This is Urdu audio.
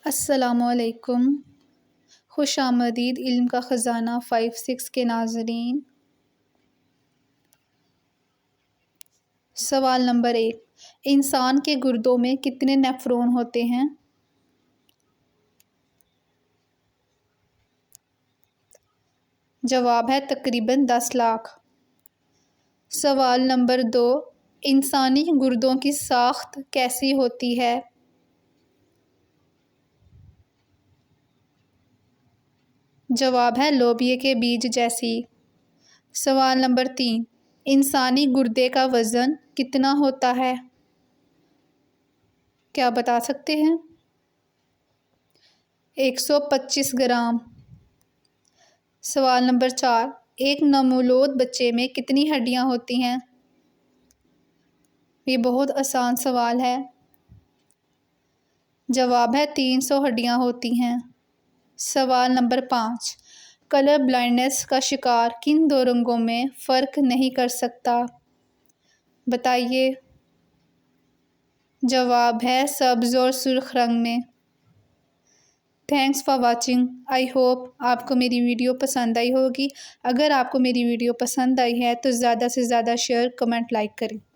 السلام علیکم۔ خوش آمدید علم کا خزانہ 5-6 کے ناظرین۔ سوال نمبر 1، انسان کے گردوں میں کتنے نیفرون ہوتے ہیں؟ جواب ہے تقریباً 10 لاکھ۔ سوال نمبر 2، انسانی گردوں کی ساخت کیسی ہوتی ہے؟ جواب ہے لوبیا کے بیج جیسی۔ سوال نمبر 3، انسانی گردے کا وزن کتنا ہوتا ہے؟ کیا بتا سکتے ہیں؟ 125 گرام۔ سوال نمبر 4، ایک نومولود بچے میں کتنی ہڈیاں ہوتی ہیں؟ یہ بہت آسان سوال ہے۔ جواب ہے 300 ہڈیاں ہوتی ہیں۔ سوال نمبر 5، کلر بلائنڈنس کا شکار کن دو رنگوں میں فرق نہیں کر سکتا؟ بتائیے۔ جواب ہے سبز اور سرخ رنگ میں۔ Thanks for watching. I hope آپ کو میری ویڈیو پسند آئی ہوگی۔ اگر آپ کو میری ویڈیو پسند آئی ہے تو زیادہ سے زیادہ شیئر، کمنٹ، لائک کریں۔